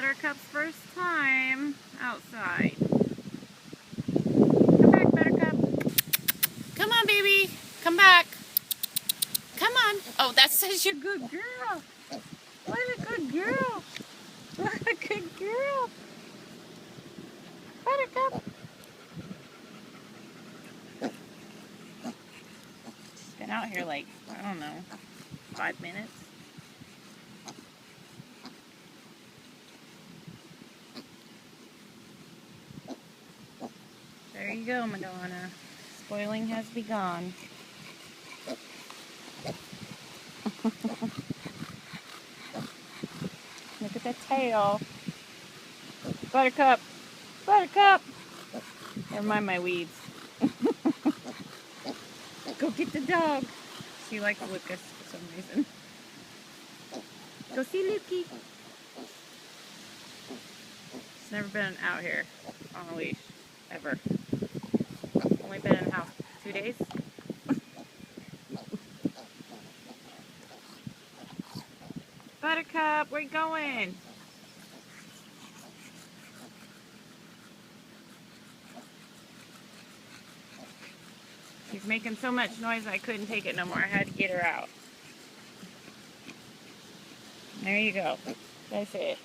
Buttercup's first time outside. Come back, Buttercup. Come on, baby. Come back. Come on. Oh, that says you're a good girl. What a good girl. What a good girl. Buttercup. She's been out here like, I don't know, 5 minutes. There you go, Madonna. Spoiling has begun. Look at the tail. Buttercup. Buttercup. Never mind my weeds. Go get the dog. She likes Lucas for some reason. Go see Lukey. She's never been out here on a leash, ever. Only been in the house 2 days. Buttercup, where you going? She's making so much noise I couldn't take it no more. I had to get her out. There you go. That's it.